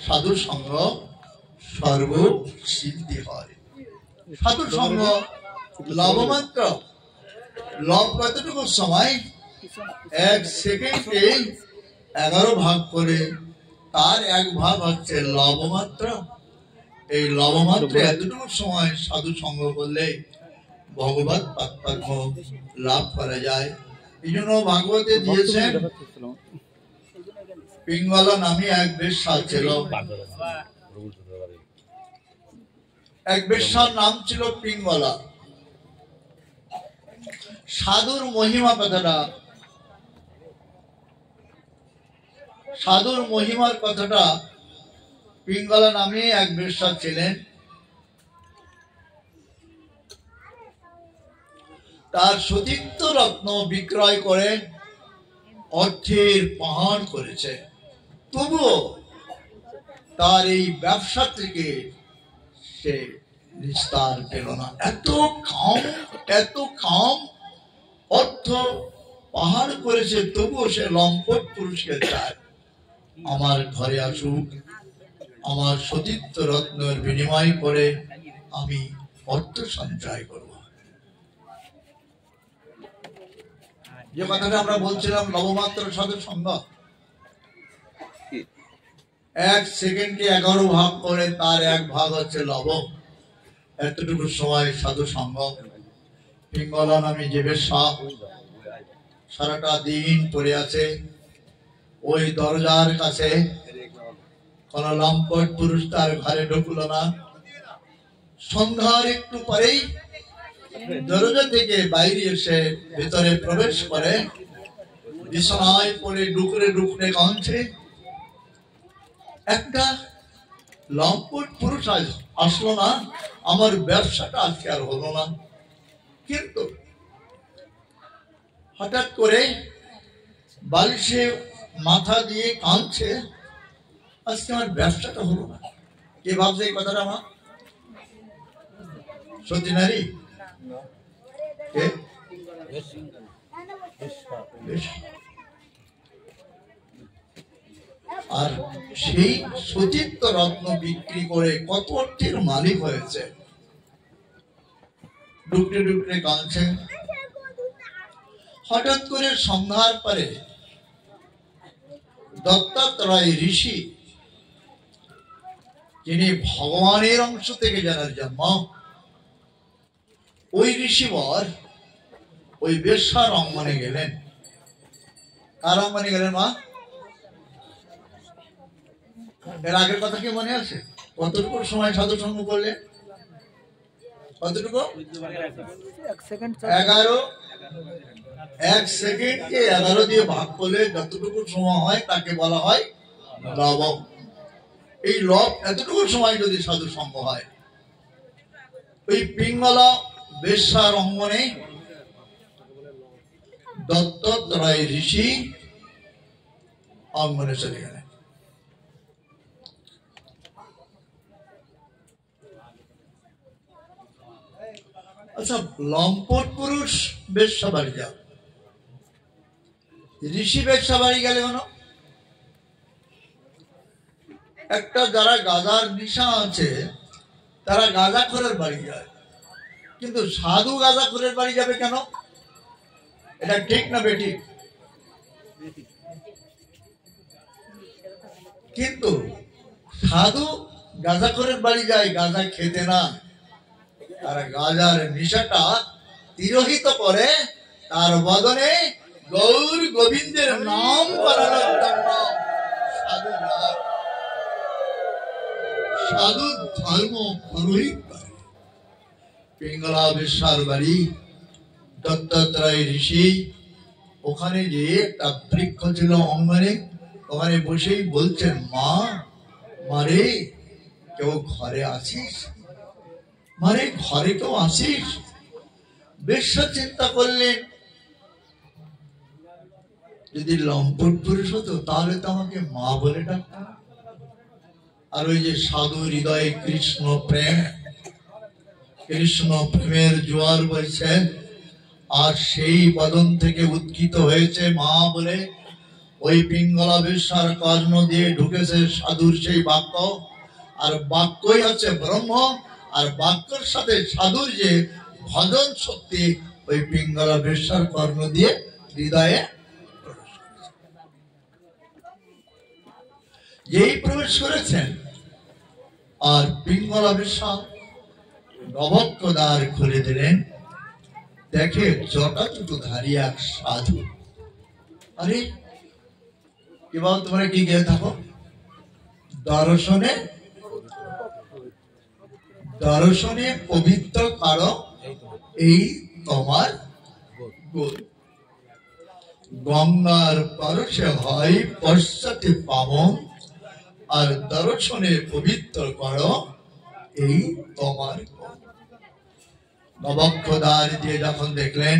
সাধু সঙ্গ সর্ব সিদ্ধি হয়। সাধু সঙ্গ লবমাত্র, লব কতটুকু সময়? 1 সেকেন্ডে 11 ভাগ করে তার 1 ভাগ হচ্ছে লবমাত্র। এই লবমাত্র এতটুকু সময় সাধু সঙ্গ করলে ভগবত পাদপদ্ম লাভ করা যায়। এই জন্য ভাগবতে দিয়েছেন পিঙ্গলা নামে এক বেশ্যা ছিল। এক বেশ্যার নাম ছিল পিঙ্গলা। সাধুর মহিমা কথাটা, সাধুর মহিমার কথাটা, পিঙ্গলা নামে এক বেশ্যা ছিলেন। তার সতীত্ব রত্ন বিক্রয় করে অর্থের পাহাড় করেছে, তবুও তার এই ব্যবসা থেকে সে নিস্তার পেল না। এত কাম অর্থ পাহাড় করেছে, তবুও সে লম্পট পুরুষকে চায় আমার ঘরে আসুক, আমার সতীত্ব রত্নের বিনিময় করে আমি অর্থ সঞ্চয় করব। যে কথাটা আমরা বলছিলাম লবমাত্র সাধু সঙ্গ, 1 সেকেন্ডে 11 ভাগ করে তার 1 ভাগ হচ্ছে লব। এতটুকু সময় সাধু সঙ্গ। পিঙ্গলা নামে যে বেশ্যা সারাটা দিন পড়ে আছে ওই দরজার কাছে, কোন লম্পট পুরুষ তার ঘরে ঢুকলো না। সন্ধ্যার একটু পরেই দরজা থেকে বাইরে এসে ভিতরে প্রবেশ করে, বিছানায় পড়ে ডুকরে ডুকরে কাঁদছে। একটা লম্পট পুরুষ আসলো না, আমার ব্যবসাটা আজকে আর হলো না। কিন্তু হঠাৎ করে বালিশে মাথা দিয়ে কাঁদছে, আজকে আমার ব্যবসাটা হলো না। কে ভাবছে এই কথাটা? আমার সত্যি নারী, আর সেই সতীত্ব রত্ন বিক্রি করে কত অর্থের মালিক হয়েছে। ডুকরে ডুকরে কাঁদছে। হঠাৎ করে সন্ধ্যার পরে দত্তাত্রেয় ঋষি, যিনি ভগবানের অংশ থেকে যারা জন্ম, ওই ঋষিবর ওই বেশ্যার অঙ্গনে গেলেন। কার অঙ্গনে গেলেন মা? এর আগের কথা কি মনে আছে? কতটুকু সময় সাধু সঙ্গ করলে? কতটুকু? 1 সেকেন্ড। 1 সেকেন্ডকে 11 দিয়ে ভাগ করলে যতটুকু সময় হয় তাকে বলা হয় লব। এই লব এতটুকু সময় যদি সাধু সঙ্গ হয়, ওই পিঙ্গলা বেশ্যার অঙ্গনে দত্তাত্রেয় ঋষি অঙ্গনে চলে গেলেন। আচ্ছা, লম্পট পুরুষ বেশ্যা বাড়ি যাও, ঋষি বেশ্যা বাড়ি গেলে কেন? একটা যারা গাঁজার নেশা আছে তারা গাঁজাখোরের বাড়ি যায়, কিন্তু সাধু গাঁজাখোরের বাড়ি যাবে কেন? এটা ঠিক না বেঠিক? কিন্তু সাধু গাঁজাখোরের বাড়ি যায় গাঁজা খেতে না, তারা গাঁজার নেশাটা তিরোহিত করে তার বদনে গৌর গোবিন্দের নাম করানোর জন্য সাধু যায়। সাধু ধর্ম পুরোহিত করে। পিঙ্গলা বেশ্যার বাড়ি, দত্তাত্রেয় ঋষি ওখানে যে একটা বৃক্ষ ছিল অঙ্গনে, ওখানে বসেই বলছেন, মা মারে কেউ ঘরে আছিস? মানে ঘরে কেউ আসিস? বেশ্যা চিন্তা করলেন, যদি লম্পট পুরুষ হতো তাহলে তো আমাকে মা বলে ডাকতাম। আর ওই যে সাধু হৃদয়ে কৃষ্ণ প্রেম, কৃষ্ণ প্রেমের জোয়ার বইছে, আর সেই বদন থেকে উৎকিত হয়েছে মা বলে। ওই পিঙ্গলা বেশ্যার কর্ণ দিয়ে ঢুকেছে সাধুর সেই বাক্য, আর বাক্যই হচ্ছে ব্রহ্ম, আর বাক্যের সাথে সাধুর যে ভজন শক্তি ওই পিঙ্গলা বেশ্যার কর্ণ দিয়ে হৃদয়ে যেই প্রবেশ করেছেন, আর পিঙ্গলা বেশ্যা নবক্ষ দ্বার খুলে দিলেন, দেখে জটাজুটো ধারী এক সাধু। আরে এবার তোমরা কি গিয়ে থাকো, দর্শনে দর্শনে পবিত্র কারো এই তোমার গুণ। গঙ্গার পরশে হয় পশ্চাতে পাবন, আর দর্শনে পবিত্র করো এই তোমার গুণ। নবক্ষ দ্বার দিয়ে যখন দেখলেন,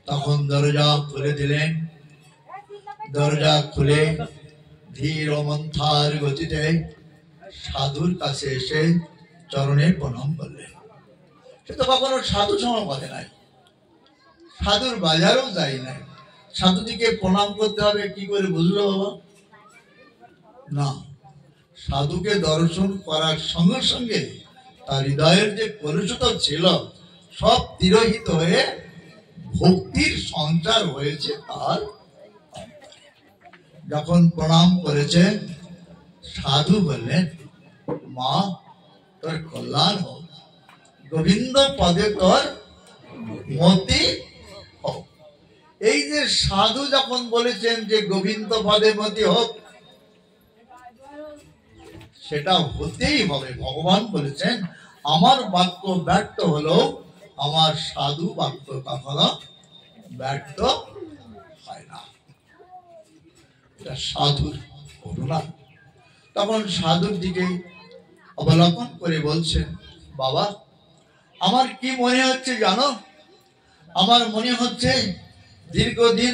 তখন দরজা খুলে দিলেন। দরজা খুলে ধীর ও মন্থার গতিতে সাধুর কাছে এসে চরণে প্রণাম করলেন। সে তো কখনো সাধু সময় বলে নাই, সাধুর বাজারও যাই নাই। সাধুদিকে প্রণাম করতে হবে কি করে বুঝলো বাবা? না, সাধুকে দর্শন করার সঙ্গে সঙ্গে তার হৃদয়ের যে কলুষতা ছিল সব তিরোহিত হয়ে ভক্তির সঞ্চার হয়েছে তার। যখন প্রণাম করেছে, সাধু বললেন, মা তোর কল্যাণ হোক, গোবিন্দ পদে তোর মতি হোক। এই যে সাধু যখন বলেছেন যে গোবিন্দ পদে মতি হোক, সেটা হতেই হবে। ভগবান বলেছেন আমার বাক্য ব্যর্থ হলো, আমার সাধু বাক্য কখনো ব্যর্থ হয় না। এটা সাধুর করুণা। তখন সাধুর দিকে অবলোকন করে বলছেন, বাবা আমার কি মনে হচ্ছে জানো? আমার মনে হচ্ছে দীর্ঘদিন